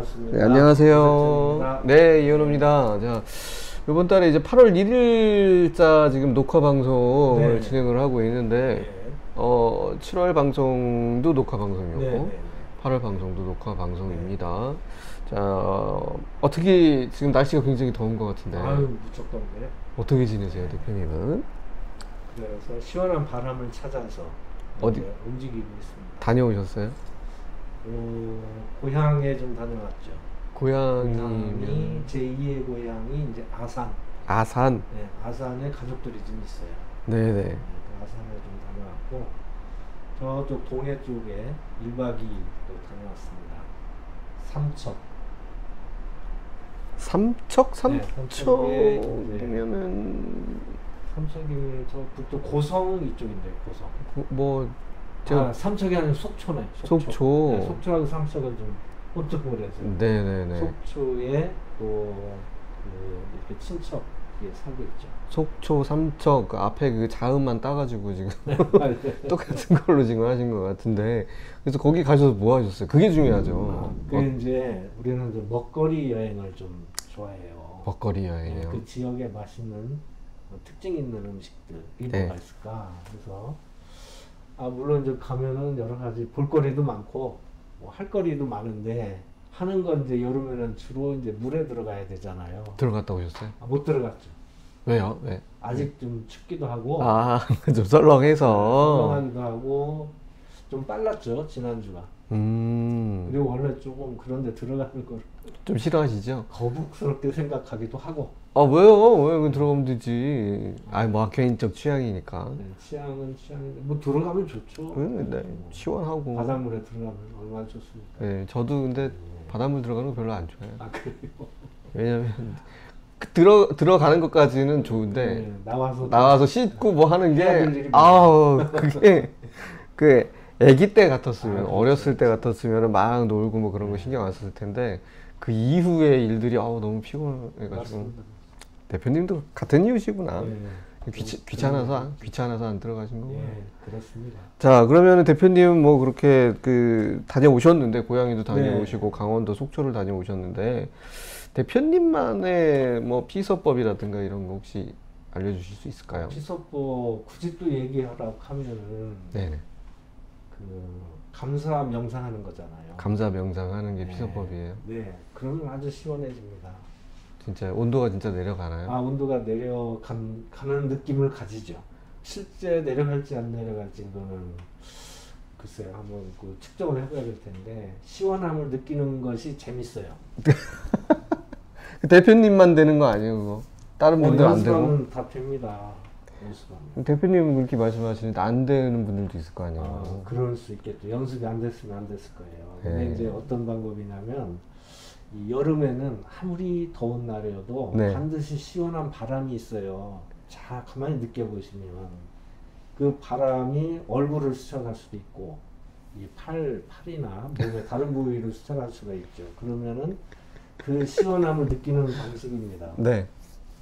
반갑습니다. 네, 안녕하세요. 이현우입니다. 네, 이현우입니다. 자, 이번 달에 이제 8월 1일자 지금 녹화 방송을 네. 진행을 하고 있는데, 네. 7월 방송도 녹화 방송이었고, 네. 8월 방송도 녹화 방송입니다. 자, 어떻게 지금 날씨가 굉장히 더운 것 같은데, 아유, 무척 덥네. 어떻게 지내세요, 대표님은? 그래서 시원한 바람을 찾아서 어디? 이제 움직이고 있습니다. 다녀오셨어요? 고향에 좀 다녀왔죠. 고향이 고향이면 제2의 고향이 이제 아산. 아산. 네, 아산에 가족들이 좀 있어요. 네네. 네, 그 아산에 좀 다녀왔고 저쪽 동해 쪽에 1박 2일 또 다녀왔습니다. 삼척. 삼척? 네, 삼척에 삼척이면은 삼척이 저 북쪽 고성 이쪽인데 고성. 뭐 제가 삼척이 아니라 속초네. 속초. 네, 속초하고 삼척은 좀 혼적을 해서. 네네네. 속초에 또 이렇게 친척이 살고 있죠. 속초, 삼척 그 앞에 그 자음만 따가지고 지금 똑같은 걸로 지금 하신 것 같은데, 그래서 거기 가셔서 뭐 하셨어요? 그게 중요하죠. 그 이제 우리는 좀 먹거리 여행을 좀 좋아해요. 먹거리 여행이요. 그 지역에 맛있는 특징 있는 음식들이 네. 뭐가 있을까? 그래서 물론 이제 가면은 여러 가지 볼거리도 많고 뭐 할거리도 많은데 하는 건 이제 여름에는 주로 이제 물에 들어가야 되잖아요. 들어갔다 오셨어요? 못 들어갔죠. 왜요? 왜? 아직 좀 춥기도 하고 좀 썰렁해서. 썰렁하기도 하고 좀 빨랐죠 지난주가. 그리고 원래 조금 그런데 들어가는 걸 좀 싫어하시죠? 거북스럽게 생각하기도 하고. 왜요? 왜 들어가면 되지? 뭐 개인적 취향이니까. 네, 취향은 취향인데 뭐 들어가면 좋죠. 네, 시원하고. 바닷물에 들어가면 얼마나 좋습니까? 네, 저도 근데 바닷물 들어가는 거 별로 안 좋아해요. 그래요? 왜냐면 들어가는 것까지는 좋은데, 네, 나와서 씻고 뭐 하는 해야 될 일이 게 많아요. 그게 그 아기 때 같았으면, 그렇죠. 어렸을 때 같았으면 막 놀고 뭐 그런 거 신경 안 썼을 텐데, 그 이후의 일들이 너무 피곤해가지고. 맞습니다. 대표님도 같은 이유시구나. 네. 귀찮아서 안 들어가신 거구나. 예, 그렇습니다. 자, 그러면 대표님은 뭐 그렇게 다녀오셨는데, 고향에도 다녀오시고, 네. 강원도 속초를 다녀오셨는데, 대표님만의 뭐 피서법이라든가 이런 거 혹시 알려주실 수 있을까요? 피서법 굳이 또 얘기하라고 하면은 네네. 감사 명상하는 거잖아요. 감사 명상하는 게 네. 피서법이에요. 네, 그러면 아주 시원해집니다. 진짜 온도가 진짜 내려가나요? 온도가 내려가는 느낌을 가지죠. 실제 내려갈지 안 내려갈지 그거는 글쎄요, 한번 측정을 해봐야 될 텐데 시원함을 느끼는 것이 재밌어요. 대표님만 되는 거 아니에요, 그거? 다른 분들 안 되고? 연습하면 다 됩니다. 연습하면. 대표님은 그렇게 말씀하시는데 안 되는 분들도 있을 거 아니에요? 그럴 수 있겠죠. 연습이 안 됐으면 안 됐을 거예요. 근데 네. 이제 어떤 방법이냐면 이 여름에는 아무리 더운 날이어도 네. 반드시 시원한 바람이 있어요. 자, 가만히 느껴보시면 그 바람이 얼굴을 스쳐갈 수도 있고 이 팔이나 몸의 다른 부위를 스쳐갈 수가 있죠. 그러면은 그 시원함을 느끼는 방식입니다. 네.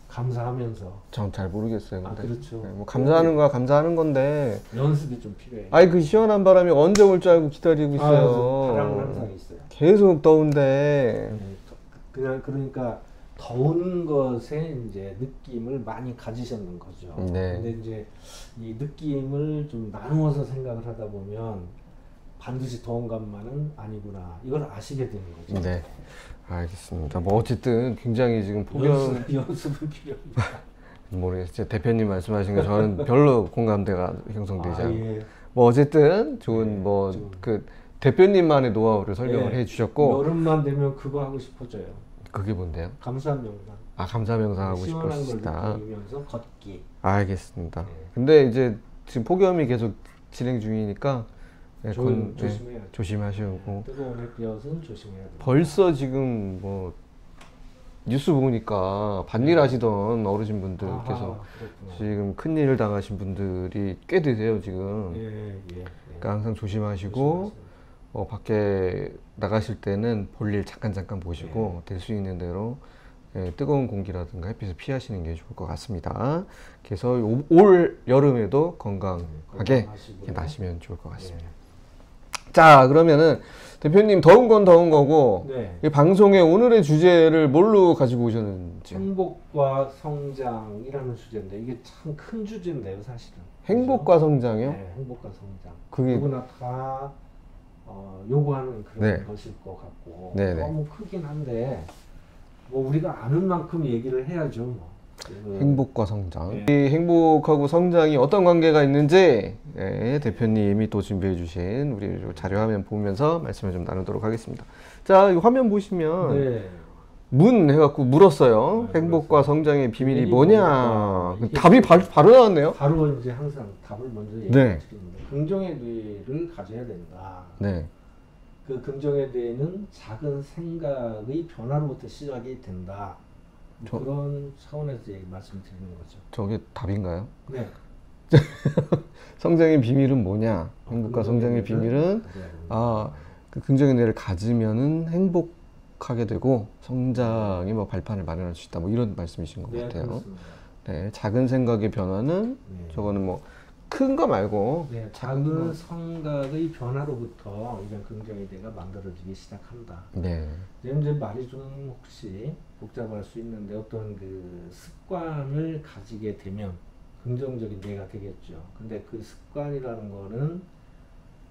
감사하면서. 전 잘 모르겠어요. 근데. 그렇죠. 네, 뭐 감사하는 거야 감사하는 건데. 연습이 좀 필요해요. 그 시원한 바람이 언제 올 줄 알고 기다리고 있어요. 바람은 항상 있어요. 계속 더운데. 네, 그러니까 더운 것에 이제 느낌을 많이 가지셨는 거죠. 네. 근데 이제 이 느낌을 좀 나누어서 생각을 하다 보면 반드시 더운 것만은 아니구나. 이걸 아시게 되는 거죠. 네. 알겠습니다. 뭐 어쨌든 굉장히 지금 연습은 필요합니다. 모르겠어요. 대표님 말씀하신 거 저는 별로 공감대가 형성되지 않고. 예. 뭐 어쨌든 좋은 대표님만의 노하우를 설명을 예. 해주셨고. 여름만 되면 그거 하고 싶어져요. 그게 뭔데요? 감사 명상. 감사 명상 하고 시원한 걸 싶으시다. 느끼면서 걷기. 알겠습니다. 네. 근데 이제 지금 폭염이 계속 진행 중이니까 조심해야죠. 조심하시고. 뜨거운 햇볕은 조심해야 됩니다. 벌써 지금 뭐 뉴스 보니까 밭일 하시던 어르신분들께서 그렇구나. 지금 큰일을 당하신 분들이 꽤 되세요 지금. 예. 그러니까 항상 조심하시고 밖에 나가실 때는 볼일 잠깐 보시고 될 수 있는 대로 뜨거운 공기라든가 햇빛을 피하시는 게 좋을 것 같습니다. 그래서 올 여름에도 건강하게 나시면 좋을 것 같습니다. 자, 그러면은 대표님 더운 건 더운 거고 네. 이 방송의 오늘의 주제를 뭘로 가지고 오셨는지. 행복과 성장이라는 주제인데 이게 참 큰 주제인데요, 사실은. 행복과 성장이요? 네, 행복과 성장. 그게 누구나 다 요구하는 그런 네. 것일 것 같고 네네. 너무 크긴 한데 뭐 우리가 아는 만큼 얘기를 해야죠. 뭐. 행복과 성장. 네. 이 행복하고 성장이 어떤 관계가 있는지 네, 대표님이 또 준비해 주신 우리 자료 화면 보면서 말씀을 좀 나누도록 하겠습니다. 자, 이 화면 보시면 네. 문 해갖고 물었어요. 네, 행복과 성장의 비밀이 비밀이 뭐냐. 이게 답이 바로 나왔네요. 바로 이제 항상 답을 먼저 네. 얘기해드리는데 긍정의 뇌를 가져야 된다. 네. 그 긍정의 뇌는 작은 생각의 변화로부터 시작이 된다. 그런 차원에서 말씀드리는 거죠. 저게 답인가요? 네. 성장의 비밀은 뭐냐? 행복과 성장의 비밀은 그 긍정의 뇌를 가지면은 행복하게 되고 성장이 뭐 발판을 마련할 수 있다. 뭐 이런 말씀이신 것 네, 같아요. 그렇습니다. 네, 작은 생각의 변화는 네. 저거는 뭐 큰 거 말고 네, 작은 생각의 변화로부터 이런 긍정의 뇌가 만들어지기 시작한다. 네. 이제 말이 좀 혹시 복잡할 수 있는데 어떤 그 습관을 가지게 되면 긍정적인 뇌가 되겠죠. 근데 그 습관이라는 거는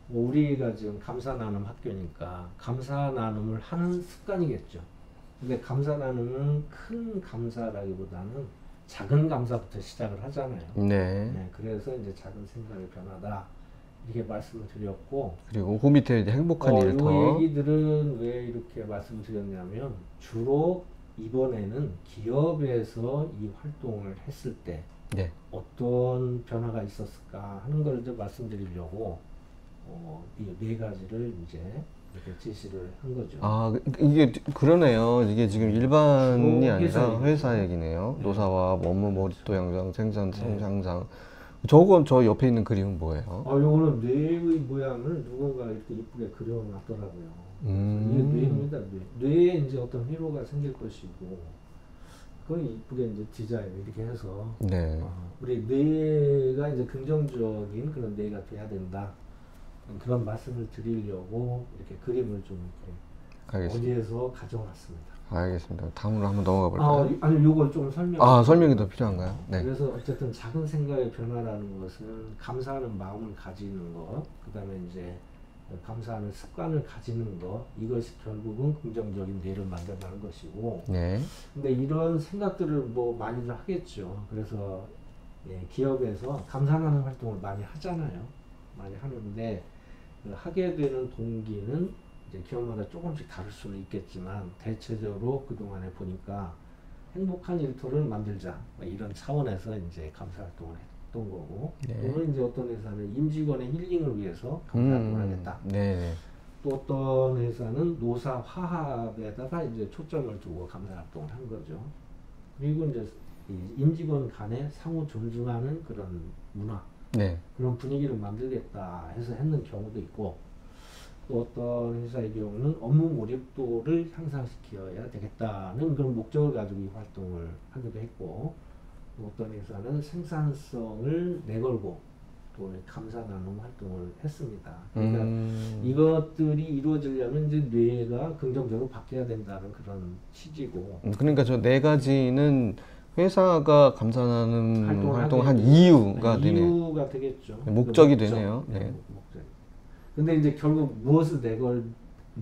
뭐 우리가 지금 감사 나눔 학교니까 감사 나눔을 하는 습관이겠죠. 근데 감사 나눔은 큰 감사라기보다는 작은 감사부터 시작을 하잖아요. 네. 네, 그래서 이제 작은 생각의 변화다 이렇게 말씀을 드렸고, 그리고 그 밑에 이제 행복한 이 일터. 얘기들은 왜 이렇게 말씀을 드렸냐면 주로 이번에는 기업에서 이 활동을 했을 때 네. 어떤 변화가 있었을까 하는 걸 이제 말씀드리려고 이 네 가지를 이제 이렇게 제시를 한 거죠. 아, 이게 그러네요. 이게 지금 일반이 아니라 회사 회사 얘기네요. 네. 노사와 업무 몰입도 향상, 생산성 향상. 저건 저 옆에 있는 그림은 뭐예요? 요거는 뇌의 모양을 누군가 이렇게 이쁘게 그려놨더라고요. 이게 뇌입니다. 뇌에 이제 어떤 회로가 생길 것이고, 그걸 이쁘게 이제 디자인 이렇게 해서 네. 우리 뇌가 이제 긍정적인 그런 뇌가 돼야 된다. 그런 말씀을 드리려고 이렇게 그림을 좀 이렇게 알겠습니다. 어디에서 가져왔습니다. 알겠습니다. 다음으로 한번 넘어가 볼까요? 아니 요걸 좀 설명. 설명이 더 필요한가요? 네. 그래서 어쨌든 작은 생각의 변화라는 것은 감사하는 마음을 가지는 것, 그 다음에 이제 감사하는 습관을 가지는 것, 이것이 결국은 긍정적인 뇌를 만들어가는 것이고, 네. 근데 이런 생각들을 뭐 많이들 하겠죠. 그래서 기업에서 감사하는 활동을 많이 하잖아요. 많이 하는데 그 하게 되는 동기는 이제 기업마다 조금씩 다를 수는 있겠지만 대체적으로 그동안에 보니까 행복한 일터를 만들자 이런 차원에서 이제 감사 활동을 했던 거고, 네. 또는 이제 어떤 회사는 임직원의 힐링을 위해서 감사 활동을 하겠다. 네. 또 어떤 회사는 노사 화합에다가 이제 초점을 두고 감사 활동을 한 거죠. 그리고 이제 이 임직원 간에 상호 존중하는 그런 문화, 네. 그런 분위기를 만들겠다 해서 했는 경우도 있고, 또 어떤 회사의 경우는 업무 몰입도를 향상시켜야 되겠다는 그런 목적을 가지고 이 활동을 하기도 했고, 또 어떤 회사는 생산성을 내걸고 또 감사 나눔 활동을 했습니다. 그러니까 이것들이 이루어지려면 이제 뇌가 긍정적으로 바뀌어야 된다는 그런 취지고. 그러니까 저 네 가지는 회사가 감사하는 활동을 한 이유가 되네요. 이유가 되겠죠. 목적이 목적. 되네요. 네. 목적. 근데 이제 결국 무엇을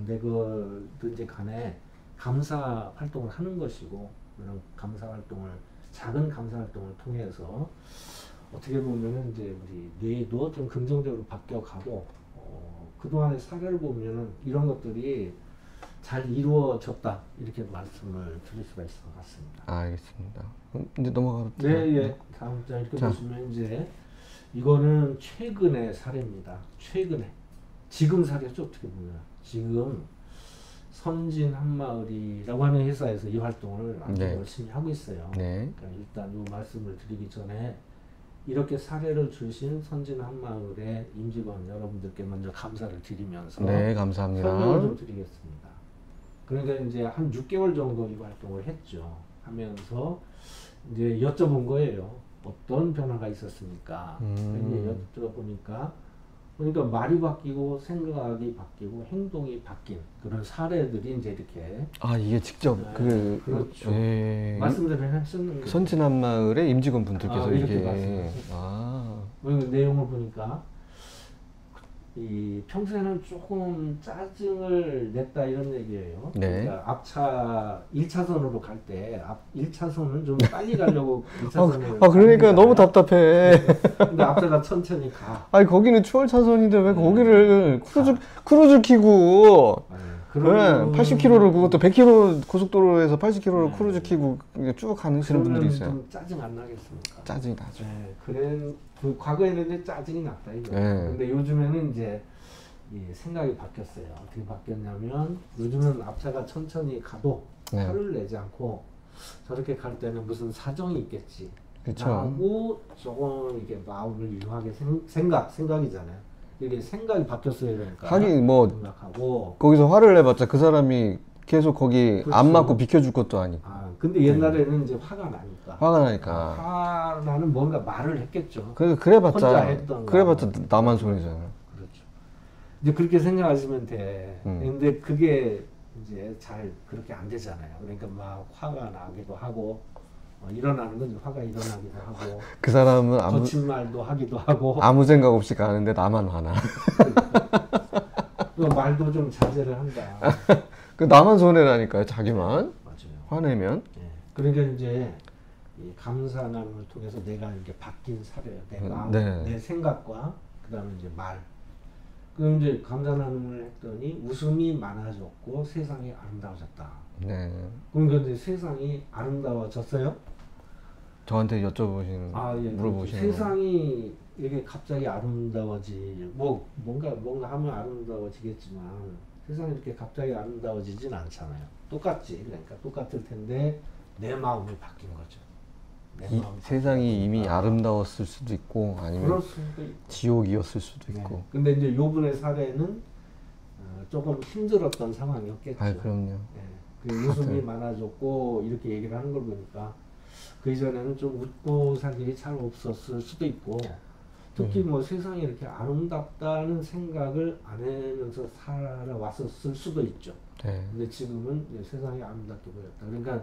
내걸든지 간에 감사 활동을 하는 것이고, 그런 감사 활동을, 작은 감사 활동을 통해서 어떻게 보면은 이제 우리 뇌도 좀 긍정적으로 바뀌어가고, 그동안의 사례를 보면은 이런 것들이 잘 이루어졌다 이렇게 말씀을 드릴 수가 있을 것 같습니다. 알겠습니다. 그럼 이제 넘어가도 네, 예. 다음 장 이렇게 보시면 이제 이거는 최근의 사례입니다. 최근에 지금 사례죠. 어떻게 보면 지금 선진 한마을이라고 하는 회사에서 이 활동을 아주 열심히 하고 있어요. 네. 그러니까 일단 이 말씀을 드리기 전에 이렇게 사례를 주신 선진 한마을의 임직원 여러분들께 먼저 감사를 드리면서 네, 감사합니다. 설명을 좀 드리겠습니다. 그러니까 이제 한 6개월 정도 이 활동을 했죠. 하면서 이제 여쭤본 거예요. 어떤 변화가 있었습니까? 이제 여쭤보니까 그러니까 말이 바뀌고 생각이 바뀌고 행동이 바뀐 그런 사례들이 이제 이렇게 아, 이게 직접 그렇죠. 예, 말씀들을 하셨는 거예요. 선진한 마을의 임직원 분들께서 이렇게 이게 말씀하셨어요. 아, 그 내용을 보니까 이 평소에는 조금 짜증을 냈다 이런 얘기예요. 네. 그러니까 앞차 1차선으로 갈 때 앞 1차선은 좀 빨리 가려고 1차선을 그러니까 너무 답답해. 근데 앞차가 천천히 가. 아니, 거기는 추월 차선인데 왜 거기를 크루즈 키고 그런 80km를 그것도 100km 고속도로에서 80km를 네. 크루즈 키고 쭉 가시는 분들이 있어요. 좀 짜증 안 나겠습니까? 짜증이 나죠. 네, 그래 그 과거에는 이제 짜증이 났다 이거. 네. 근데 요즘에는 이제 이 생각이 바뀌었어요. 어떻게 바뀌었냐면 요즘은 앞차가 천천히 가도 네. 화를 내지 않고 저렇게 갈 때는 무슨 사정이 있겠지. 그쵸. 하고 조금 이게 마음을 유하게 생각이잖아요. 이게 생각이 바뀌었어요, 그러니까. 하긴 뭐 생각하고. 거기서 화를 내봤자 그 사람이 계속 거기 그렇죠. 안 맞고 비켜줄 것도 아니고 근데 옛날에는 이제 화가 나니까. 화가 나니까 화나는 뭔가 말을 했겠죠. 혼자 그래봤자 했던가. 나만 손이잖아. 그렇죠. 이제 그렇게 생각하시면 돼. 음. 근데 그게 이제 잘 그렇게 안 되잖아요. 그러니까 막 화가 나기도 하고, 일어나는 건 화가 일어나기도 하고, 그 사람은 거친 말도 하기도 하고, 아무 생각 없이 가는데 나만 화나. 또 말도 좀 자제를 한다. 그 나만 손해라니까요. 자기만 맞아요. 화내면. 예. 그러니까 이제 이 감사함을 통해서 내가 이렇게 바뀐 사례예요. 내 마음, 네. 내 생각과 그다음에 이제 말. 그럼 이제 감사함을 했더니 웃음이 많아졌고 세상이 아름다워졌다. 네. 그러니까 이제 세상이 아름다워졌어요? 저한테 여쭤보시는 예. 물어보시는 세상이 이렇게 갑자기 뭔가 하면 아름다워지겠지만 세상이 이렇게 갑자기 아름다워지진 않잖아요. 똑같지. 그러니까 똑같을 텐데 내 마음이 바뀐 거죠. 세상이 이미 아름다웠을 수도 있고 아니면 그럴 수도 있고. 지옥이었을 수도 네. 있고. 근데 이제 요분의 사례는 조금 힘들었던 상황이었겠죠. 그럼요. 네. 그 웃음이 많아졌고 이렇게 얘기를 하는 걸 보니까 그 이전에는 좀 웃고 살 일이 잘 없었을 수도 있고 특히 뭐 세상이 이렇게 아름답다는 생각을 안 하면서 살아왔었을 수도 있죠. 네. 근데 지금은 이제 세상이 아름답게 보였다. 그러니까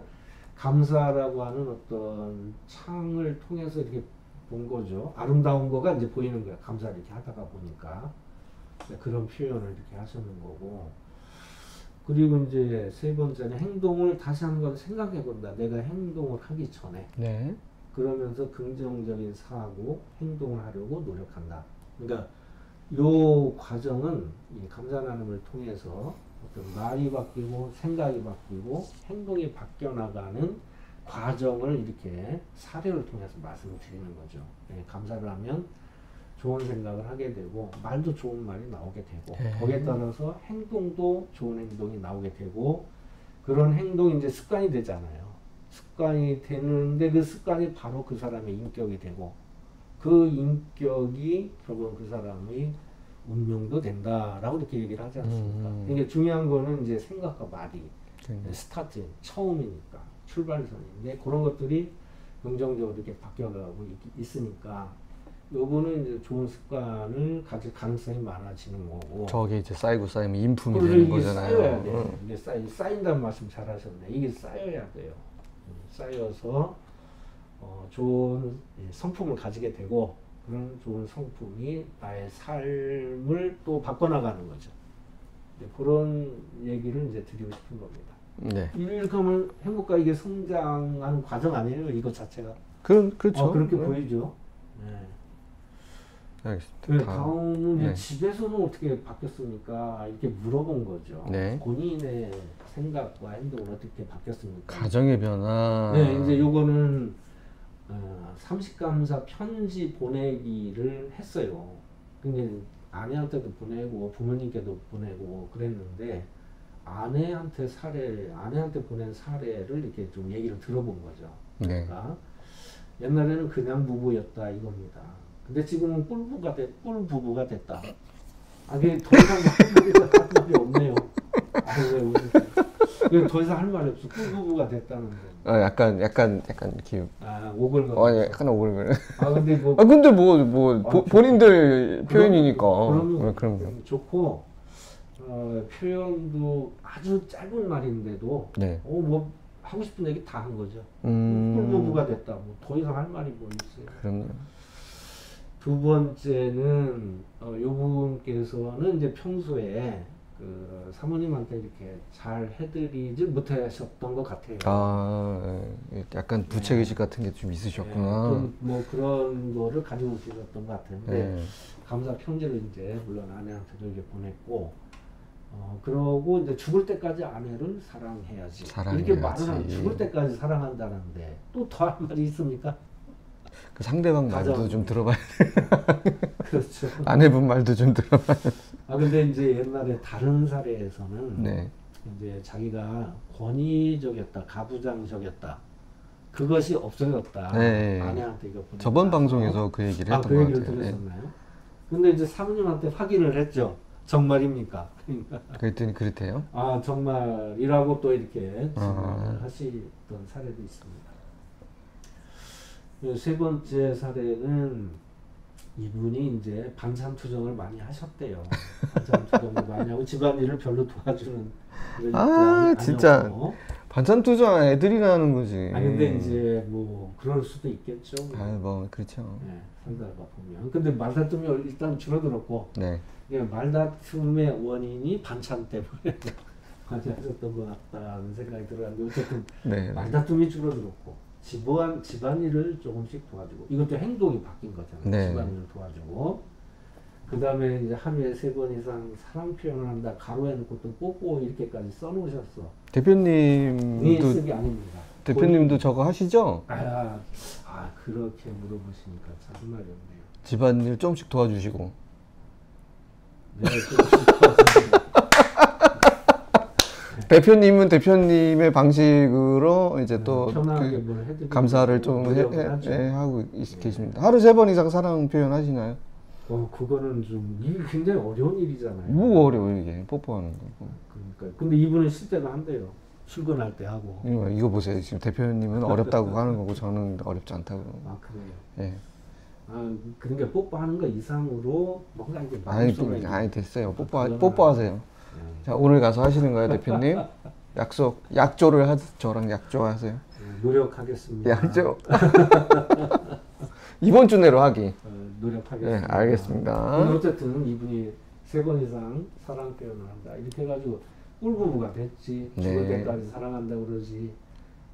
감사라고 하는 어떤 창을 통해서 이렇게 본 거죠. 아름다운 거가 이제 보이는 거야. 감사를 이렇게 하다가 보니까. 그런 표현을 이렇게 하시는 거고. 그리고 이제 세 번째는 행동을 다시 한번 생각해 본다. 내가 행동을 하기 전에. 네. 그러면서 긍정적인 사고, 행동을 하려고 노력한다. 그러니까 요 과정은 이 감사 나눔을 통해서 어떤 말이 바뀌고 생각이 바뀌고 행동이 바뀌어 나가는 과정을 이렇게 사례를 통해서 말씀을 드리는 거죠. 네, 감사를 하면 좋은 생각을 하게 되고 말도 좋은 말이 나오게 되고 거기에 따라서 행동도 좋은 행동이 나오게 되고 그런 행동이 이제 습관이 되잖아요. 습관이 되는데 그 습관이 바로 그 사람의 인격이 되고 그 인격이 결국은 그 사람의 운명도 된다라고 이렇게 얘기를 하지 않습니까? 그러니까 중요한 거는 이제 생각과 말이 스타트, 처음이니까 출발선인데 그런 것들이 긍정적으로 이렇게 바뀌어가고 있으니까 요거는 이제 좋은 습관을 가질 가능성이 많아지는 거고. 저게 이제 쌓이고 쌓이면 인품이 되는 거잖아요. 쌓여야 돼. 이게 쌓인다는 말씀 잘하셨네. 이게 쌓여야 돼요. 쌓여서 좋은 성품을 가지게 되고 그런 좋은 성품이 나의 삶을 또 바꿔나가는 거죠. 그런 얘기를 이제 드리고 싶은 겁니다. 네. 이렇게 하면 행복과 이게 성장하는 과정 아니에요? 이것 자체가. 그렇죠. 그렇게 보이죠. 네. 알겠습니다. 다음은 네. 집에서는 어떻게 바뀌었습니까? 이렇게 물어본 거죠. 네. 본인의 생각과 행동은 어떻게 바뀌었습니까? 가정의 변화. 네, 이제 요거는 30감사 편지 보내기를 했어요. 근데 아내한테도 보내고 부모님께도 보내고 그랬는데 아내한테 보낸 사례를 이렇게 좀 얘기를 들어본 거죠. 그러니까 옛날에는 그냥 부부였다 이겁니다. 근데 지금은 꿀부부가 됐다. 그게 더 이상 할 말이 없네요. 왜 웃으세요? 더 이상 할 말이 없어. 꿀부부가 됐다는 거. 약간 이렇게 오글거려. 약간 오글거려. 근데 뭐. 근데 본인들 표현이니까. 그럼요. 좋고, 표현도 아주 짧은 말인데도, 네. 뭐, 하고 싶은 얘기 다 한 거죠. 꿀부부가 됐다. 뭐, 더 이상 할 말이 뭐 있어요. 그럼요. 두 번째는, 요 부분께서는 이제 평소에, 사모님한테 이렇게 잘 해드리지 못하셨던 것 같아요. 약간 부채의식 같은 게 좀 있으셨구나. 뭐 그런 거를 가지고 계셨던 것 같은데, 감사 편지를 이제 물론 아내한테도 이렇게 보냈고, 그러고 이제 죽을 때까지 아내를 사랑해야지. 이렇게 말을 하면 죽을 때까지 사랑한다는데, 또 더 할 말이 있습니까? 그 상대방 말도 좀 들어봐야 돼. 그렇죠. 아내분 말도 좀 들어봐야 돼. 근데 이제 옛날에 다른 사례에서는 네. 이제 자기가 권위적이었다, 가부장적이었다. 그것이 없어졌다. 네. 아내한테 이거 보냈다. 저번 방송에서 그 얘기를 했던 것 그 얘기를 같아요. 들으셨나요? 근데 이제 사모님한테 확인을 했죠. 정말입니까? 그러니까. 그랬더니 그렇대요. 정말이라고 또 이렇게 증언을 하시던 사례도 있습니다. 세 번째 사례는 이분이 이제 반찬 투정을 많이 하셨대요. 반찬 투정을 많이 하고 집안일을 별로 도와주는 그런 진짜 아니었고. 반찬 투정 애들이나 하는 거지. 근데 이제 뭐 그럴 수도 있겠죠. 그렇죠. 네, 살다가 보면. 근데 말다툼이 일단 줄어들었고. 네. 말다툼의 원인이 반찬 때문에 많이 하셨던 것 같다는 생각이 들었는데 어쨌든 말다툼이 줄어들었고. 집안일을 조금씩 도와주고 이것도 행동이 바뀐 거잖아요. 네. 집안일을 도와주고 그 다음에 이제 하루에 3번 이상 사랑 표현을 한다. 가로에 놓고 또 뽀뽀 이렇게까지 써놓으셨어. 대표님도 쓴 게 아닙니다. 대표님도 저거 하시죠? 그렇게 물어보시니까 참 할 말이 없네요. 집안일 조금씩 도와주시고. 네, 조금씩 도와주시고. 대표님은 대표님의 방식으로 이제 또 편하게 뭘 해드리고 감사를 좀 하고 계십니다. 하루 3번 이상 사랑 표현 하시나요? 그거는 좀 이게 굉장히 어려운 일이잖아요. 뭐 어려워 이게 뽀뽀하는 거. 그러니까 근데 이분은 쉴 때도 한대요. 출근할 때 하고. 이거 보세요. 지금 대표님은 어렵다고 하는 거고 저는 어렵지 않다고. 그래요. 예. 그러니까 뽀뽀하는 거 이상으로 뭔가 이게 아니 됐어요. 뽀뽀하세요. 자, 오늘 가서 하시는 거예요, 대표님? 약조를 저랑 약조하세요. 노력하겠습니다. 약조. 이번 주 내로 하기. 노력하겠습니다. 네, 알겠습니다. 어쨌든 이분이 3번 이상 사랑 표현을 한다. 이렇게 해가지고 꿀부부가 됐지. 죽을 때까지 사랑한다고 그러지.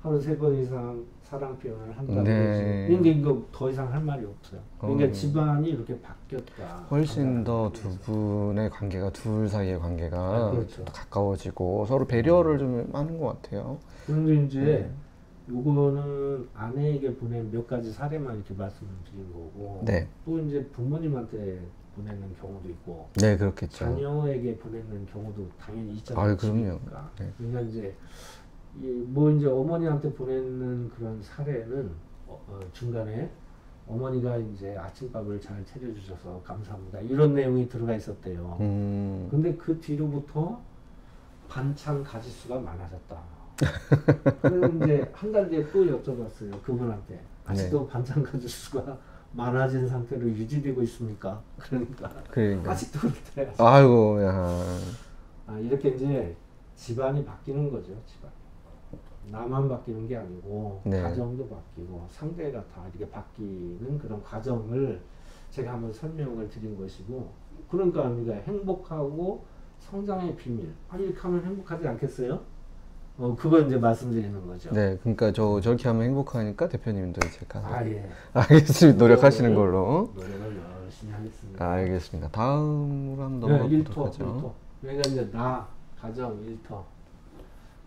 하루 3번 이상 사랑 표현을 한다고 그러지. 그러니까 이거 더 이상 할 말이 없어요. 그러니까 집안이 이렇게 바뀌었다. 훨씬 더 두 분의 관계가, 둘 사이의 관계가 그렇죠. 더 가까워지고 서로 배려를 좀 하는 것 같아요. 그런데 이제 요거는 아내에게 보낸 몇 가지 사례만 이렇게 말씀을 드린 거고 또 이제 부모님한테 보내는 경우도 있고 그렇겠죠. 자녀에게 보내는 경우도 당연히 있지 그럼요. 그러니까 이제 뭐 이제 어머니한테 보내는 그런 사례는 중간에 어머니가 이제 아침밥을 잘 차려주셔서 감사합니다 이런 내용이 들어가 있었대요. 근데 그 뒤로부터 반찬 가짓수가 많아졌다. 그럼 이제 한 달 뒤에 또 여쭤봤어요. 그분한테 아직도 반찬 가짓수가 많아진 상태로 유지되고 있습니까? 그러니까. 아직도 그렇대요. 아이고 야. 이렇게 이제 집안이 바뀌는 거죠. 집안. 나만 바뀌는 게 아니고 가정도 바뀌고 상대가 다 이렇게 바뀌는 그런 과정을 제가 한번 설명을 드린 것이고 그러니까 우리가 행복하고 성장의 비밀 이렇게 하면 행복하지 않겠어요? 그걸 이제 말씀드리는 거죠. 그러니까 저렇게 하면 행복하니까 대표님도 이제 가서 알겠습니다. 노력하시는 걸로. 노력을 열심히 하겠습니다. 알겠습니다. 다음으로 한번 넘어가도록 하죠. 그러니까 이제 나, 가정, 일터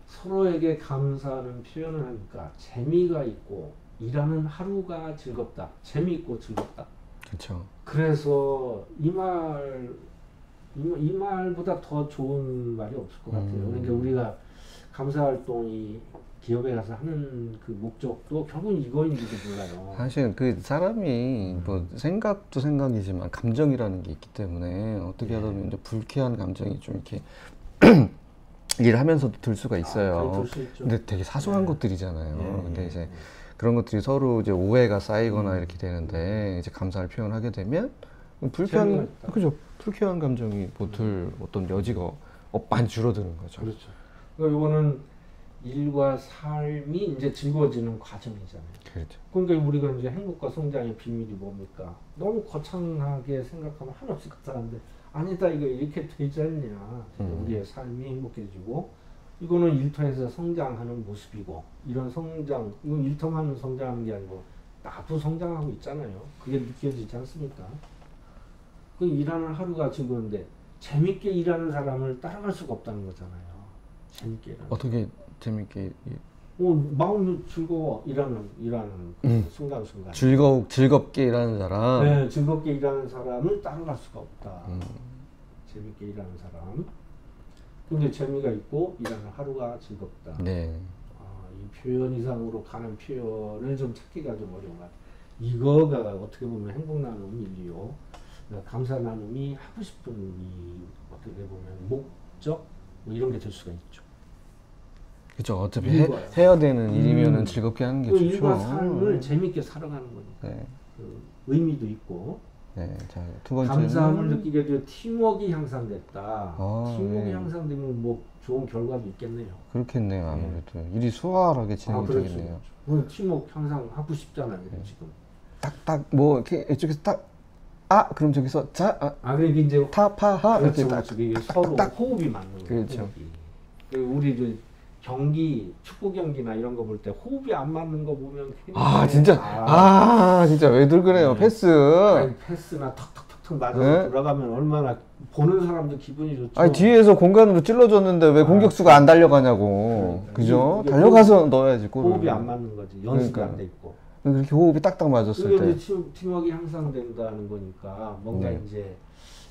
서로에게 감사하는 표현을 하니까 재미가 있고 일하는 하루가 즐겁다. 재미있고 즐겁다. 그렇죠. 그래서 이 말보다 더 좋은 말이 없을 것 같아요. 그러니까 우리가 감사활동이 기업에 가서 하는 그 목적도 결국 이거인지도 몰라요. 사실 그 사람이 뭐 생각도 생각이지만 감정이라는 게 있기 때문에 어떻게 하다 보면 이제 불쾌한 감정이 좀 이렇게 일을 하면서도 들 수가 있어요. 그럴 수 있죠. 근데 되게 사소한 네. 것들이잖아요. 네. 근데 이제 그런 것들이 서로 이제 오해가 쌓이거나 이렇게 되는데 이제 감사를 표현하게 되면 재미가 있다. 그죠? 불쾌한 감정이 들 어떤 여지가 많이 줄어드는 거죠. 그렇죠. 그러니까 이거는 일과 삶이 이제 즐거워지는 과정이잖아요. 그렇죠. 그러니까 우리가 이제 행복과 성장의 비밀이 뭡니까? 너무 거창하게 생각하면 한없이 거창한데 아니다 이거 이렇게 되지 않냐. 우리의 삶이 행복해지고 이거는 일터에서 성장하는 모습이고 이런 성장, 이건 일터만 성장하는 게 아니고 나도 성장하고 있잖아요. 그게 느껴지지 않습니까? 그 일하는 하루가 즐거운데 재밌게 일하는 사람을 따라갈 수가 없다는 거잖아요. 재밌게 일하는. 어떻게 재밌게 마음이 즐거워 일하는 그 순간순간. 즐겁게 일하는 사람. 네, 즐겁게 일하는 사람을 따라갈 수가 없다. 재밌게 일하는 사람. 근데 재미가 있고 일하는 하루가 즐겁다. 네. 이 표현 이상으로 가는 표현을 좀 찾기가 좀 어려운 것 같아요. 이거가 어떻게 보면 행복 나눔이요. 감사 나눔이 하고 싶은 이 어떻게 보면 목적 뭐 이런 게 될 수가 있죠. 그렇죠. 어차피 일과요. 해야 되는 일이면은 즐겁게 하는 게 그 좋죠. 일과 삶을 재밌게 살아가는 거니까. 네. 그 의미도 있고. 네. 자, 두 번째는 감사함을 느끼게 되어 팀워크가 향상됐다. 아, 팀워크가 네. 향상되면 뭐 좋은 결과도 있겠네요. 그렇겠네요. 아무래도 일이 수월하게 진행이 되겠네요. 그렇죠. 팀워크 향상하고 싶잖아요. 지금. 딱딱 뭐 이렇게 이쪽에서 그럼 저기서 그러니까 이제 타파하 그렇죠, 이렇게 그렇죠. 이게 서로 호흡이 맞는 거예요. 그렇죠. 호흡이. 우리 이제 경기, 축구 경기나 이런 거 볼 때 호흡이 안 맞는 거 보면 진짜 왜들 그래요? 네. 패스. 아니, 패스나 턱턱턱턱 맞아서 네? 들어가면 얼마나 보는 사람도 기분이 좋죠. 뒤에서 공간으로 찔러줬는데 왜 공격수가 안 달려가냐고. 그러니까. 그죠? 이게 달려가서 넣어야지 골을. 호흡이 안 맞는 거지. 연습이 그러니까. 안 돼 있고. 그렇게 호흡이 딱딱 맞았을 그게 때. 이제 팀워크가 향상된다는 거니까 뭔가 이제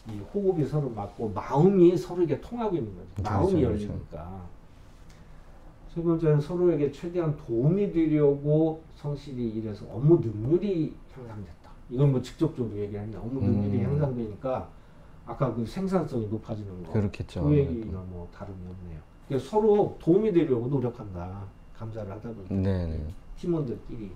이 호흡이 서로 맞고 마음이 서로에게 통하고 있는 거죠. 마음이 그렇죠, 열리니까. 세 번째는 서로에게 최대한 도움이 되려고 성실히 일해서 업무 능률이 향상됐다. 이건 뭐 직접적으로 얘기하는데 업무 능률이 향상되니까 아까 그 생산성이 높아지는 거. 그렇겠죠. 그 얘기는 뭐 다름이 없네요. 그러니까 서로 도움이 되려고 노력한다. 감사를 하다 보니까. 네네. 팀원들끼리.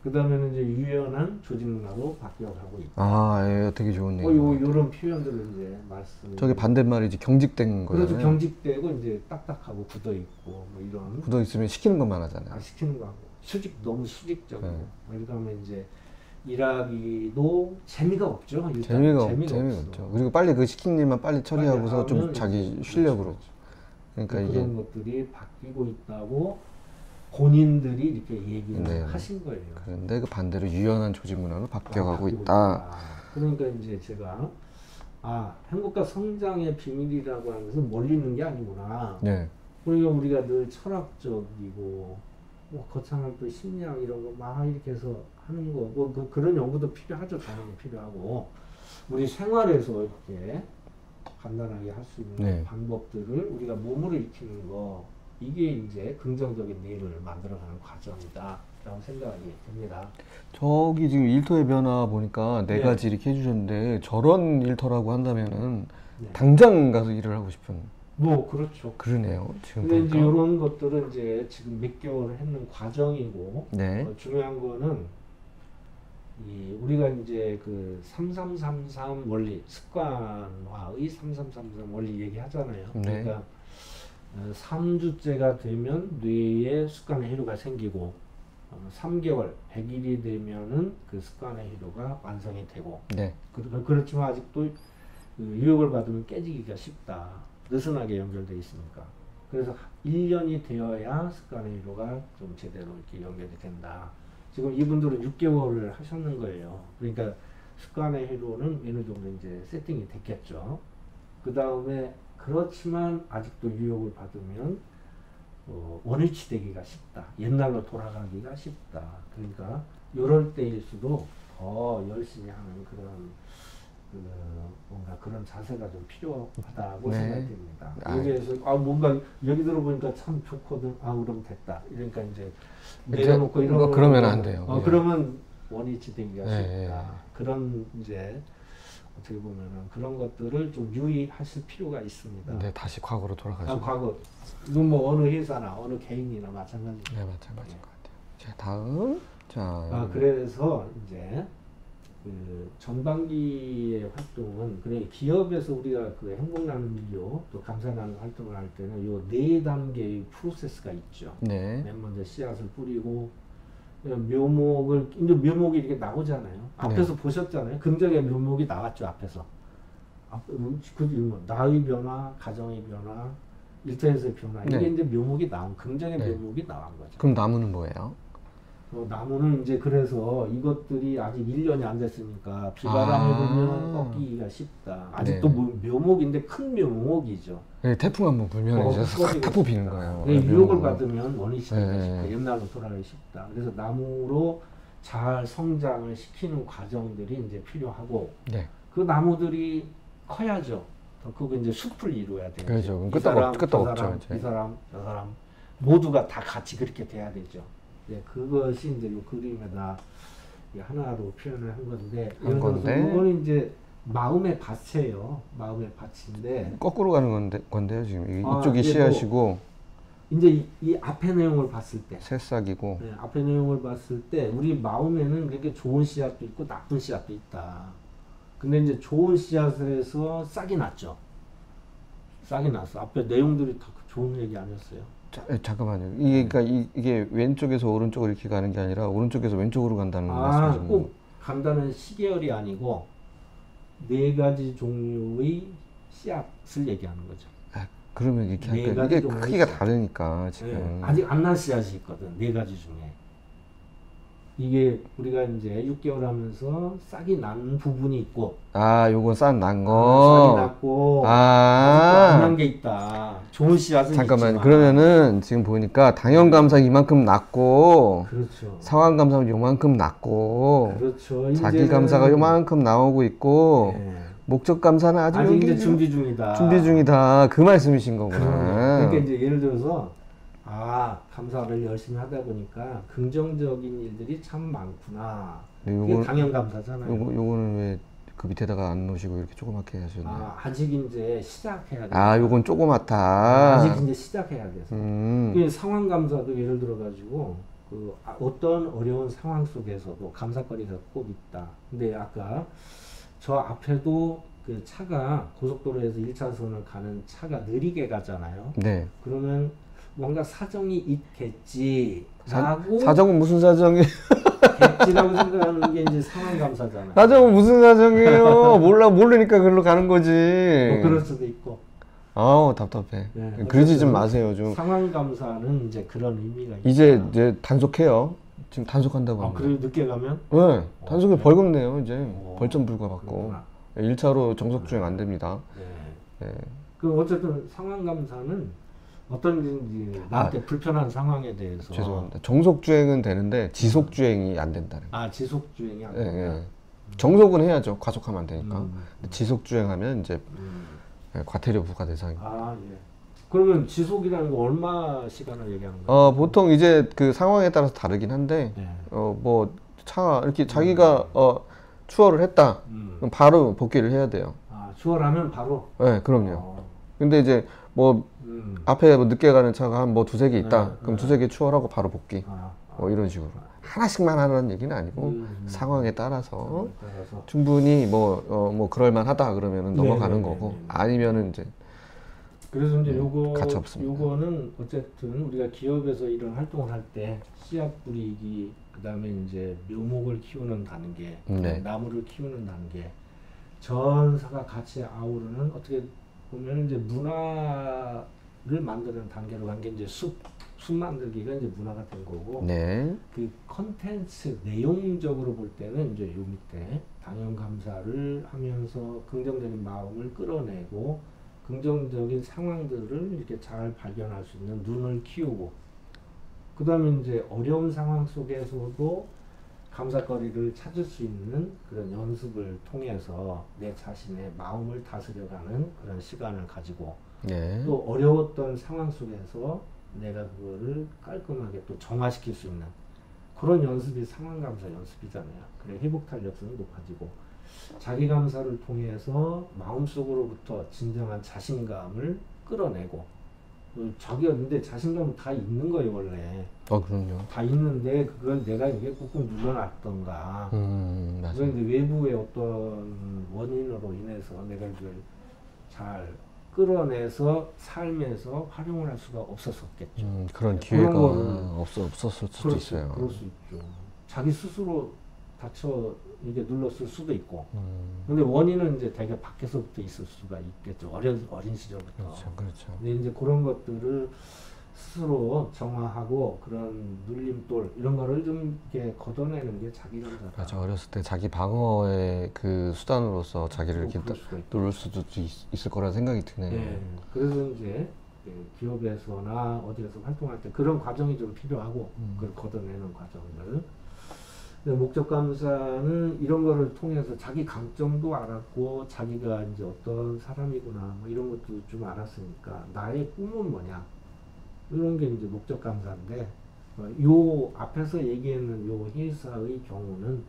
그 다음에는 이제 유연한 조직 문화로 바뀌어가고 있다. 예, 되게 좋은 내용. 요런 표현들을 이제 말씀. 저게 반대말이지 경직된 거잖아요. 그래서 경직되고 이제 딱딱하고 굳어 있고 뭐 이런. 굳어 있으면 시키는 것만 하잖아요. 시키는 거 하고 너무 수직적이고. 네. 그러면 이제 일하기도 재미가 없죠. 일단 재미가 없어. 없죠. 그리고 빨리 그 시킨 일만 빨리 처리하고서 좀 하면 자기 실력으로. 그러니까 이게 그런 것들이 바뀌고 있다고 본인들이 이렇게 얘기를 네. 하신 거예요. 그런데 그 반대로 유연한 조직 문화로 바뀌어가고 바뀌고 있다. 그러니까 이제 제가 행복과 성장의 비밀이라고 하면서 멀리 있는 게 아니구나. 네. 그러니까 우리가 늘 철학적이고 뭐 거창한 또 심리학 이런 거 막 이렇게 해서 하는 거, 뭐 그런 연구도 필요하죠. 당연히 필요하고 우리 생활에서 이렇게 간단하게 할 수 있는 네. 방법들을 우리가 몸으로 익히는 거, 이게 이제 긍정적인 내일을 만들어가는 과정이다 라고 생각이 듭니다. 저기 지금 일터의 변화 보니까 네 네. 가지 이렇게 해주셨는데 저런 일터라고 한다면은 네. 당장 가서 일을 하고 싶은 뭐 그렇죠. 그러네요. 지금 근데 이제 보니까. 이런 것들은 이제 지금 몇 개월 했는 과정이고, 네. 중요한 거는 우리가 이제 그 3333 원리, 습관화의 3333 원리 얘기하잖아요. 네. 그러니까 3주째가 되면 뇌에 습관의 해로가 생기고 3개월, 100일이 되면은 그 습관의 해로가 완성이 되고, 네. 그렇지만 아직도 그 유혹을 받으면 깨지기가 쉽다. 느슨하게 연결되어 있으니까. 그래서 1년이 되어야 습관의 회로가 좀 제대로 이렇게 연결이 된다. 지금 이분들은 6개월을 하셨는 거예요. 그러니까 습관의 회로는 어느 정도 이제 세팅이 됐겠죠. 그 다음에 그렇지만 아직도 유혹을 받으면 원위치 되기가 쉽다. 옛날로 돌아가기가 쉽다. 그러니까 이럴 때일수록 더 열심히 하는 그런 뭔가 그런 자세가 좀 필요하다고 네. 생각됩니다. 여기에서 뭔가 여기 들어보니까 참 좋거든. 그럼 됐다. 이러니까 이제 내려놓고 이런 그러면 안 돼요. 예. 그러면 원위치 되기가 예, 쉽다. 예. 그런 이제 어떻게 보면은 그런 것들을 좀 유의하실 필요가 있습니다. 네, 다시 과거로 돌아가죠. 아, 과거 이건 뭐 어느 회사나 어느 개인이나 마찬가지입니다. 네, 마찬가지인 것 같아요. 자, 다음. 자, 아, 그래서 이제 그 전반기의 활동은 그래 기업에서 우리가 그 행복 나눔 인류 또 감사 나눔 활동을 할 때는 요 네 단계의 프로세스가 있죠. 네. 맨 먼저 씨앗을 뿌리고 묘목을 이제 묘목이 이렇게 나오잖아요. 앞에서 보셨잖아요. 긍정의 묘목이 나왔죠. 앞에서. 그 나의 변화, 가정의 변화, 일터에서의 변화 이게 네. 이제 묘목이 나온 긍정의 네. 묘목이 나온 거죠. 그럼 나무는 뭐예요? 나무는 이제 그래서 이것들이 아직 1년이 안 됐으니까 비바람이 불면 꺾기가 쉽다. 아직도 네. 묘목인데 큰 묘목이죠. 네, 태풍 한번 불면 이제 싹 타고 비는 거예요. 네, 유혹을 묘목은. 받으면 원위치기가 네. 쉽다. 옛날로 돌아가기 쉽다. 그래서 나무로 잘 성장을 시키는 과정들이 이제 필요하고 네. 그 나무들이 커야죠. 그거 이제 숲을 이루어야 돼요. 그렇죠. 그럼 이 끄떡 사람, 끄떡 저 없죠, 사람, 이제. 이 사람, 저 사람 모두가 다 같이 그렇게 돼야 되죠. 네, 그것이 이제 요 그림에다 하나로 표현을 한 건데, 예를 들어서 이거는 이제 마음의 밭이에요. 마음의 밭인데 거꾸로 가는 건데요, 지금. 이쪽이 이제 씨앗이고, 이제 이 앞에 내용을 봤을 때, 새싹이고, 네, 앞에 내용을 봤을 때 우리 마음에는 그렇게 좋은 씨앗도 있고 나쁜 씨앗도 있다. 근데 이제 좋은 씨앗에서 싹이 났죠. 싹이 났어. 앞에 내용들이 다 좋은 얘기 아니었어요? 잠깐만요. 그러니까 이게 왼쪽에서 오른쪽으로 이렇게 가는 게 아니라 오른쪽에서 왼쪽으로 간다는 말씀이신 거예요? 꼭 간다는 시계열이 아니고 네 가지 종류의 씨앗을 얘기하는 거죠. 그러면 이렇게 네 하니까 가지 이게 종류의 크기가 씨앗. 다르니까 지금. 네, 아직 안 난 씨앗이 있거든. 네 가지 중에. 이게 우리가 이제 6개월 하면서 싹이 난 부분이 있고, 요건 싹 난 싹이 거. 났고, 아직도 안 아, 난 게 있다. 좋은 씨앗은 잠깐만. 있지만. 그러면은 지금 보니까 당연감사 이만큼 났고, 그렇죠. 상황감사 요만큼 났고, 그렇죠. 자기감사가 요만큼 나오고 있고, 네. 목적감사는 아직 아직 여기 이제 준비 중이다. 준비 중이다. 그 말씀이신 거구나. 그러니까 이제 예를 들어서 감사를 열심히 하다 보니까 긍정적인 일들이 참 많구나. 네, 그게 당연 감사잖아요. 요거는 왜 그 밑에다가 안 놓으시고 이렇게 조그맣게 하셨나요? 아직 이제 시작해야 돼. 요건 조그맣다. 아직 이제 시작해야 돼서. 음. 그 상황 감사도 예를 들어 가지고 어떤 어려운 상황 속에서도 감사거리가 꼭 있다. 근데 아까 저 앞에도 그 차가 고속도로에서 1차선을 가는 차가 느리게 가잖아요. 네. 그러면 뭔가 사정이 있겠지라고 사정은 무슨 사정이? 겠지라고 생각하는 게 이제 상황 감사잖아요. 사정은 무슨 사정이에요? 모르니까 그걸로 가는 거지. 뭐 그럴 수도 있고. 아우 답답해. 네, 그러지 좀 어쨌든 마세요 좀. 상황 감사는 이제 그런 의미가 있다. 이제 단속해요. 지금 단속한다고 합니다. 그래 늦게 가면? 네, 단속에 네. 벌금 내요 이제. 오, 벌점 불과받고. 그렇구나. 1차로 정속 주행 안 됩니다. 네. 네. 그 어쨌든 상황 감사는 어떤지 나한테 불편한 상황에 대해서 죄송합니다. 정속 주행은 되는데 지속 주행이 안 된다는 거. 지속 주행이 안 예, 된다. 예. 정속은 해야죠. 과속하면 안 되니까. 음. 근데 지속 주행하면 이제 과태료 부과 대상이. 예. 그러면 지속이라는 거 얼마 시간을 얘기하는 거예요? 보통 이제 그 상황에 따라서 다르긴 한데, 네. 뭐 이렇게 자기가 추월을 했다. 그럼 바로 복귀를 해야 돼요. 추월하면 바로? 네, 그럼요. 근데 이제 뭐 앞에 뭐 늦게 가는 차가 한 뭐 두세 개 있다. 그럼 두세 개 추월하고 바로 복귀. 뭐 이런 식으로. 하나씩만 하라는 얘기는 아니고 상황에 따라서 충분히 뭐 그럴만 하다 그러면은 넘어가는 거고 아니면은 이제 그래서 이제 가치 없습니다. 요거는 어쨌든 우리가 기업에서 이런 활동을 할 때 씨앗 뿌리기 그다음에 이제 묘목을 키우는 단계, 네. 나무를 키우는 단계, 전사가 같이 아우르는 어떻게 보면 이제 문화를 만드는 단계로 간 게 이제 숲 만들기가 이제 문화가 된 거고. 네. 그 컨텐츠 내용적으로 볼 때는 이제 요 밑에 당연 감사를 하면서 긍정적인 마음을 끌어내고 긍정적인 상황들을 이렇게 잘 발견할 수 있는 눈을 키우고 그 다음에 이제 어려운 상황 속에서도 감사거리를 찾을 수 있는 그런 연습을 통해서 내 자신의 마음을 다스려가는 그런 시간을 가지고 네. 또 어려웠던 상황 속에서 내가 그거를 깔끔하게 또 정화시킬 수 있는 그런 연습이 상황감사 연습이잖아요. 그래 회복 탄력성이 높아지고 자기 감사를 통해서 마음속으로부터 진정한 자신감을 끌어내고 자기가 근데 자신감은 다 있는 거예요 원래. 그럼요. 다 있는데 그걸 내가 이게 꾹꾹 눌러놨던가. 맞아요. 그런데 외부의 어떤 원인으로 인해서 내가 이걸 잘 끌어내서 삶에서 활용을 할 수가 없었었겠죠. 그런 기회가 그런 없었을 수도 그럴 있어요. 그럴 수 있죠. 자기 스스로 다쳐 이게 눌렀을 수도 있고. 근데 원인은 이제 되게 밖에서부터 있을 수가 있겠죠. 어린 시절부터. 그렇죠. 근데 이제 그런 것들을 스스로 정화하고 그런 눌림돌 이런 거를 좀 이렇게 걷어내는 게 자기 감사다. 맞아. 어렸을 때 자기 방어의 그 수단으로서 자기를 이렇게 누를 수도 있을 거라 생각이 드네요. 네. 그래서 이제 기업에서나 어디에서 활동할 때 그런 과정이 좀 필요하고 그걸 걷어내는 과정들. 목적 감사는 이런 거를 통해서 자기 강점도 알았고 자기가 이제 어떤 사람이구나 뭐 이런 것도 좀 알았으니까 나의 꿈은 뭐냐 이런 게 이제 목적 감사인데 요 앞에서 얘기했는 요 회사의 경우는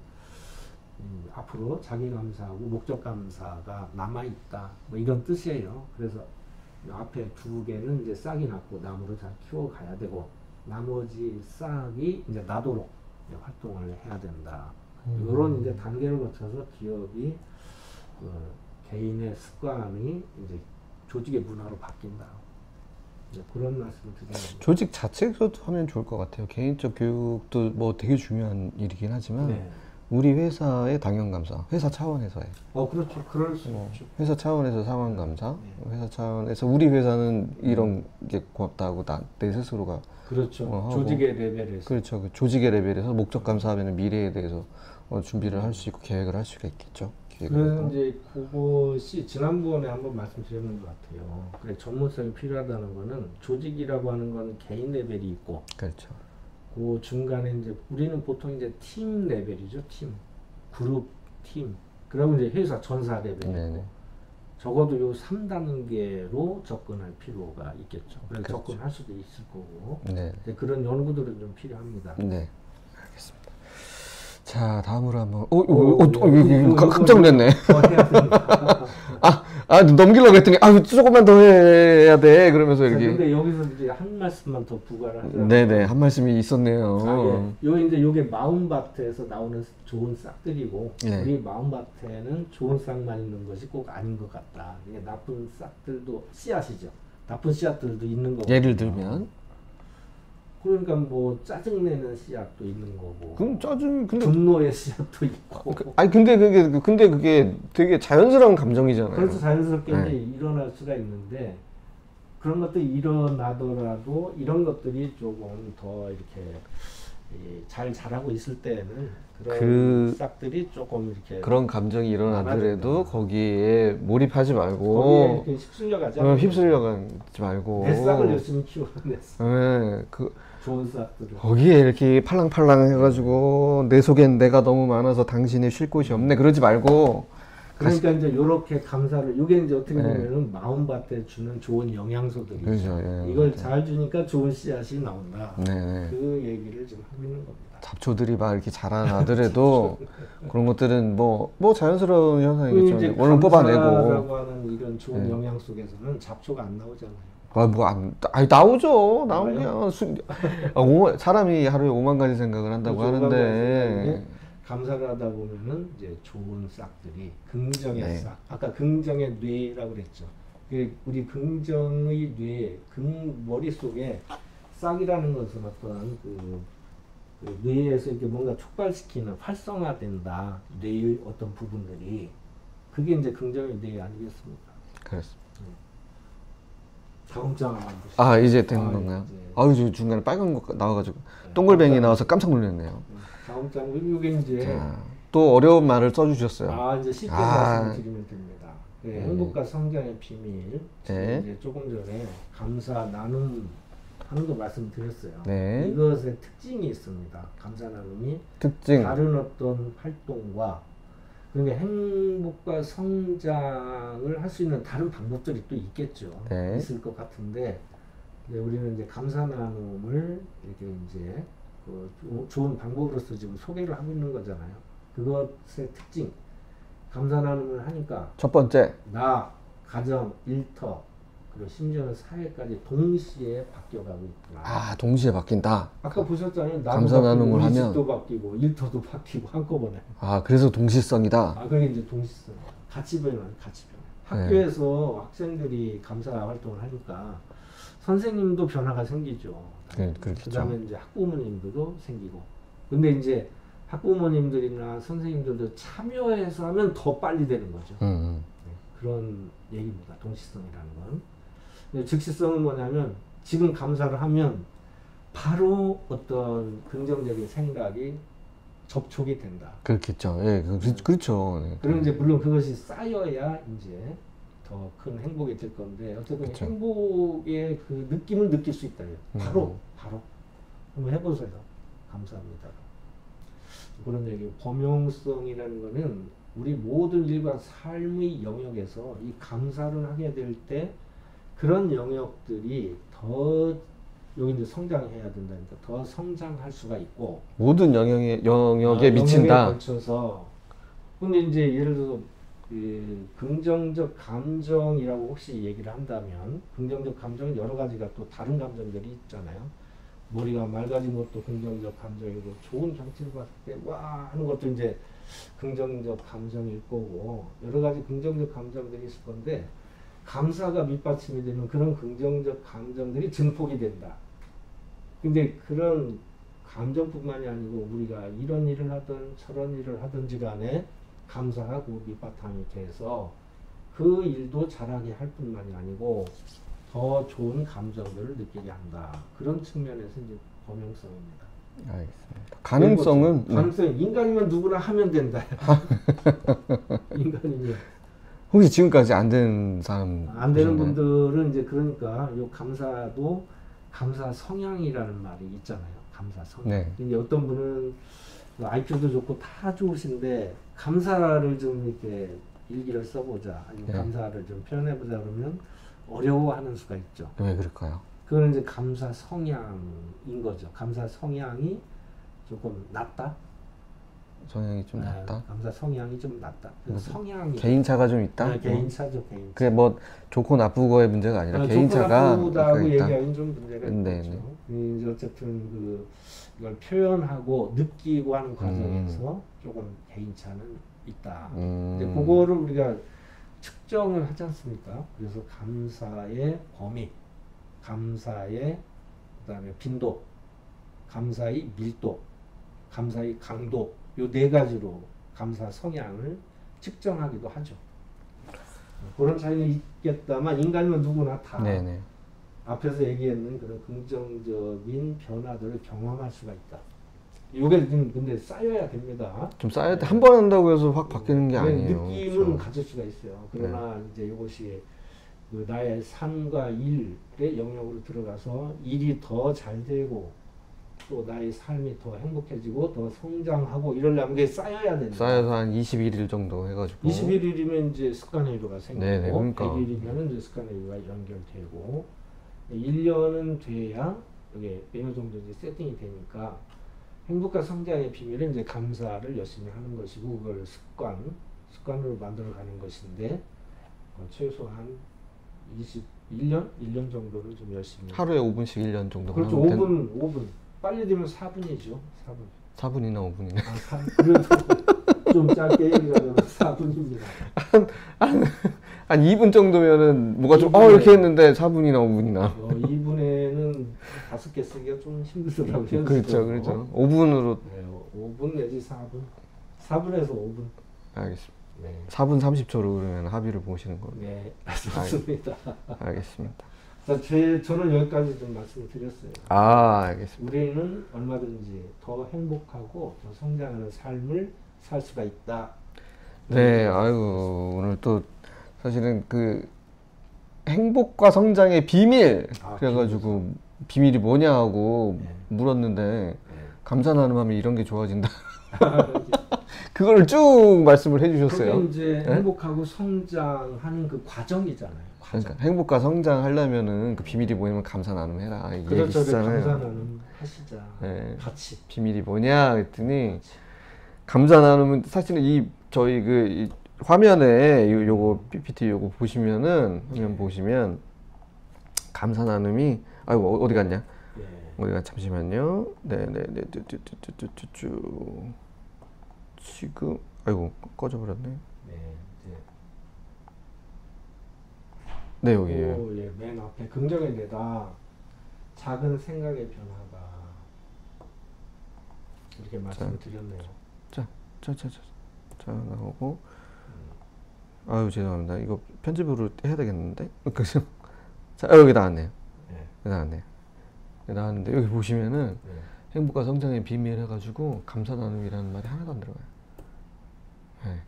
앞으로 자기 감사하고 목적 감사가 남아 있다 뭐 이런 뜻이에요. 그래서 앞에 두 개는 이제 싹이 났고 나무를 잘 키워가야 되고 나머지 싹이 이제 나도록 활동을 해야 된다. 이런 이제 단계를 거쳐서 기업이 개인의 습관이 이제 조직의 문화로 바뀐다. 그런 말씀을 드리는 겁니다. 조직 자체에서도 하면 좋을 것 같아요. 개인적 교육도 뭐 되게 중요한 일이긴 하지만 네. 우리 회사의 당연 감사, 회사 차원에서의. 그렇죠. 그럴 수 있죠. 회사 차원에서 상황 감사, 네. 회사 차원에서 우리 회사는 이런 게 고맙다고 내 스스로가 그렇죠. 조직의 레벨에서. 그렇죠. 그 조직의 레벨에서 목적 감사하면 미래에 대해서 준비를 할 수 있고 계획을 할 수가 있겠죠. 그래서 이제 그것이 지난번에 한번 말씀드렸는 것 같아요. 그래 전문성이 필요하다는 거는 조직이라고 하는 건 개인 레벨이 있고, 그렇죠. 그 중간에 이제 우리는 보통 이제 팀 레벨이죠. 팀, 그룹, 팀. 그러면 이제 회사 전사 레벨이고. 네네. 적어도 요 3단계로 접근할 필요가 있겠죠. 그래서 그렇죠. 접근할 수도 있을 거고. 네. 그런 연구들은 좀 필요합니다. 네. 알겠습니다. 자, 다음으로 한번. 깜짝 놀랐네. 넘기려고 했더니, 조금만 더 해야 돼. 그러면서 이렇게. 근데 여기서 이제 한 말씀만 더 부과를 하자면. 네네, 한 말씀이 있었네요. 요게 마음밭에서 나오는 좋은 싹들이고, 네. 우리 마음밭에는 좋은 싹만 있는 것이 꼭 아닌 것 같다. 이게 나쁜 싹들도 씨앗이죠. 나쁜 씨앗들도 있는 거고. 예를 들면? 그러니까 뭐 짜증내는 씨앗도 있는 거고. 그럼 근데 분노의 씨앗도 있고. 근데 그게 되게 자연스러운 감정이잖아요. 그래서 자연스럽게 네. 이제 일어날 수가 있는데 그런 것들이 일어나더라도 이런 것들이 조금 더 이렇게 잘 자라고 있을 때는 그런 싹들이 조금 이렇게 그런 감정이 일어나더라도 거기에 몰입하지 거기에 말고 이렇게 휩쓸려가지 않고 휩쓸려가지 말고 내 싹을 열심히 키우는 내 싹. 네, 좋은 싹들을 거기에 이렇게 팔랑팔랑 해가지고 내 속엔 내가 너무 많아서 당신이 쉴 곳이 없네 그러지 말고 그러니까 이제 요렇게 감사를 이게 이제 어떻게 보면은 마음밭에 주는 좋은 영양소들이죠. 그렇죠. 이걸 잘 주니까 좋은 씨앗이 나온다. 네. 그 얘기를 지금 하고 있는 겁니다. 잡초들이 막 이렇게 자라나더라도 그런 것들은 뭐 자연스러운 현상이겠죠. 이제 얼른 뽑아내고. 감사라고 하는 이런 좋은 영양 속에서는 잡초가 안 나오잖아요. 나오죠. 나오면 사람이 하루에 5만 가지 생각을 한다고 그렇죠. 하는데 감사를 하다 보면은 이제 좋은 싹들이 긍정의 네. 싹. 아까 긍정의 뇌라고 그랬죠. 우리 긍정의 뇌, 머릿속에 싹이라는 것은 어떤 그 뇌에서 이렇게 뭔가 촉발시키는 활성화된다. 뇌의 어떤 부분들이 그게 이제 긍정의 뇌 아니겠습니까? 그렇습니다. 다음 장 한번 보시죠. 이제 된 건가요? 이제. 저 중간에 빨간 거 나와가지고 동글뱅이 나와서 깜짝 놀랐네요. 다음 장 이게 이제 또 어려운 말을 써주셨어요. 이제 쉽게 말씀드리면 됩니다. 네, 행복과 성장의 비밀. 네. 이제 조금 전에 감사 나눔 하는 거 말씀드렸어요. 네. 이것의 특징이 있습니다. 감사 나눔이 특징. 다른 어떤 활동과 그러니까 행복과 성장을 할 수 있는 다른 방법들이 또 있겠죠. 네. 있을 것 같은데 우리는 이제 감사 나눔을 이렇게 이제 좋은 방법으로서 지금 소개를 하고 있는 거잖아요. 그것의 특징. 감사 나눔을 하니까 첫 번째. 나, 가정, 일터, 그리고 심지어는 사회까지 동시에 바뀌어가고 있구나. 아, 동시에 바뀐다. 아까 보셨잖아요. 나도 감사 바뀌고, 나눔을 우리 하면. 집도 바뀌고 일터도 바뀌고 한꺼번에. 아, 그래서 동시성이다. 아, 그게 이제 동시성. 같이 변화, 같이 변화. 네. 학교에서 학생들이 감사 활동을 하니까 선생님도 변화가 생기죠. 네, 그렇겠죠. 그다음에 이제 학부모님들도 생기고. 근데 이제 학부모님들이나 선생님들도 참여해서 하면 더 빨리 되는 거죠. 네, 그런 얘기입니다. 동시성이라는 건. 근데 즉시성은 뭐냐면 지금 감사를 하면 바로 어떤 긍정적인 생각이 접촉이 된다. 그렇겠죠. 예, 그렇죠. 네. 그럼 이제 물론 그것이 쌓여야 이제 더 큰 행복이 될 건데 어쨌든 그쵸. 행복의 그 느낌을 느낄 수 있다. 바로 한번 해보세요. 감사합니다. 그런 얘기. 범용성이라는 거는 우리 모든 일과 삶의 영역에서 이 감사를 하게 될 때 그런 영역들이 더 여기 이제 성장해야 된다니까 더 성장할 수가 있고 모든 영역에 영역에 미친다. 걸쳐서. 근데 이제 예를 들어서 그 긍정적 감정이라고 혹시 얘기를 한다면 긍정적 감정은 여러 가지가 또 다른 감정들이 있잖아요. 머리가 맑아진 것도 긍정적 감정이고 좋은 경치를 봤을 때 와 하는 것도 이제 긍정적 감정일 거고 여러 가지 긍정적 감정들이 있을 건데 감사가 밑받침이 되면 그런 긍정적 감정들이 증폭이 된다. 근데 그런 감정뿐만이 아니고 우리가 이런 일을 하든 저런 일을 하든지 간에 감사하고 밑바탕이 돼서 그 일도 잘하게 할 뿐만이 아니고 더 좋은 감정들을 느끼게 한다. 그런 측면에서 이제 범용성입니다. 알겠습니다. 가능성은 가능성 인간이면 누구나 하면 된다. 인간이면 혹시 지금까지 안 된 사람 안 되는 보셨나요? 분들은 이제 그러니까 요 감사도 감사 성향이라는 말이 있잖아요. 감사 성향. 네. 근데 어떤 분은 IQ도 좋고 다 좋으신데 감사를 좀 이렇게 일기를 써보자 아니면 네. 감사를 좀 표현해보자 그러면 어려워하는 수가 있죠. 왜 그럴까요? 그건 이제 감사 성향인 거죠. 감사 성향이 조금 낮다. 성향이 좀 낮다. 감사 성향이 좀 낮다. 그래서 성향이 개인차가 좀 있다. 네, 개인차죠, 개인차. 그게 뭐 좋고 나쁘고의 문제가 아니라 개인차가 좋고 나쁘다고 있다. 얘기하기는 좀 문제가 네, 있죠. 이제 어쨌든 이걸 표현하고 느끼고 하는 과정에서 조금 개인차는 있다. 근데 그거를 우리가 측정을 하지 않습니까? 그래서 감사의 범위, 감사의 그다음에 빈도, 감사의 밀도, 감사의 강도 요 네 가지로 감사 성향을 측정하기도 하죠. 그런 차이는 있겠다만 인간이면 누구나 다 네네. 앞에서 얘기했는 그런 긍정적인 변화들을 경험할 수가 있다. 이게 좀 근데 쌓여야 됩니다. 좀 쌓여야 돼. 한 번 한다고 해서 확 바뀌는 게 아니에요. 느낌은 그렇죠. 가질 수가 있어요. 그러나 이제 이것이 그 나의 삶과 일의 영역으로 들어가서 일이 더 잘 되고 또 나의 삶이 더 행복해지고 더 성장하고 이러려면 그게 쌓여야 된다. 쌓여서 한 21일 정도 해가지고 21일이면 이제 습관회로가 생기고 네네, 그러니까. 100일이면 이제 습관회로가 연결되고 1년은 돼야 이게 어느 정도 이제 세팅이 되니까 행복과 성장의 비밀은 이제 감사를 열심히 하는 것이고 그걸 습관으로 만들어가는 것인데 최소한 21년? 1년 정도를 좀 열심히 하루에 5분씩 1년 정도 그렇죠. 하면 5분 빨리 되면 4분이죠. 4분 4분이나 5분이나 아, 그래도 좀 짧게 얘기하면 4분입니다. 한 2분 정도면은 뭐가 좀 2분에 이렇게 했는데 4분이나 5분이나 2분에는 5개 쓰기가 좀 힘들더라고요. 그렇죠. 5분으로 네, 5분 내지 4분. 4분에서 5분. 알겠습니다. 네. 4분 30초로 그러면 합의를 보시는 걸로. 네, 좋습니다. 알겠습니다. 자, 저는 여기까지 좀 말씀을 드렸어요. 알겠습니다. 우리는 얼마든지 더 행복하고 더 성장하는 삶을 살 수가 있다. 네, 아이고 오늘 또 사실은 그 행복과 성장의 비밀 그래가지고 비밀이 뭐냐 하고 물었는데 감사 나눔하면 이런 게 좋아진다. 그걸 쭉 말씀을 해주셨어요. 그게 이제 행복하고 성장하는 그 과정이잖아요. 그러니까 행복과 성장하려면은 그 비밀이 뭐냐면 감사 나눔해라. 이 그렇죠. 얘기잖아요. 감사 나눔 하시자. 네. 같이. 비밀이 뭐냐 했더니 감사 나눔은 사실은 저희 화면에 요거 PPT 요거 보시면은 화면 보시면 감사 나눔이 아이고 어디 갔냐? 예. 어디가 잠시만요. 네네네 쭈쭈쭈쭈쭈 지금 아이고 꺼져버렸네. 네, 이제 네 여기에요. 오, 예, 맨 앞에 긍정의 뇌다. 작은 생각의 변화가 이렇게 말씀을 드렸네요. 자 나오고 아유 죄송합니다. 이거 편집으로 해야 되겠는데? 그죠? 자 여기 나왔네요. 네. 나왔네요. 나왔는데 여기 보시면은 네. 행복과 성장의 비밀 해가지고 감사 나눔이라는 말이 하나도 안 들어가요. 네.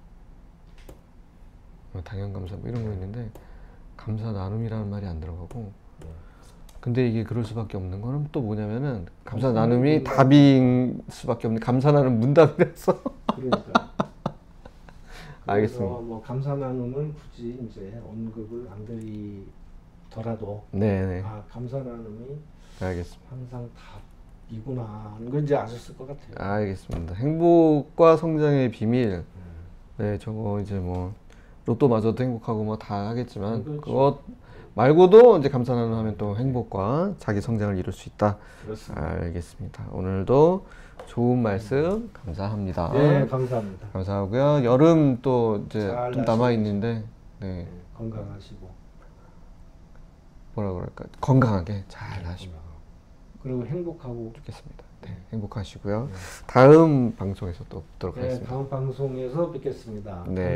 뭐 당연 감사 뭐 이런 거 있는데 감사 나눔이라는 말이 안 들어가고. 네. 근데 이게 그럴 수밖에 없는 거는 또 뭐냐면은 감사 나눔이 답인 수밖에 없는 감사 나눔 문답이라서. 그러니까. 알겠습니다. 뭐 감사 나눔을 굳이 이제 언급을 안 드리더라도 네네. 아 감사 나눔이 알겠습니다. 항상 답이구나 하는 걸 이제 아셨을 것 같아요. 알겠습니다. 행복과 성장의 비밀. 네, 저거 이제 뭐 로또 맞아도 행복하고 뭐 다 하겠지만 그렇죠. 그것 말고도 이제 감사 나눔 하면 또 행복과 자기 성장을 이룰 수 있다. 그렇습니다. 알겠습니다. 오늘도 좋은 말씀 감사합니다. 네, 감사합니다. 감사하고요. 여름 또 이제 잘 좀 남아 있는데 네. 네, 건강하시고 뭐라 그럴까 건강하게 잘 하시면 그리고 행복하고 좋겠습니다. 네, 행복하시고요. 네. 다음 방송에서 또 뵙도록 네, 하겠습니다. 다음 방송에서 뵙겠습니다. 네.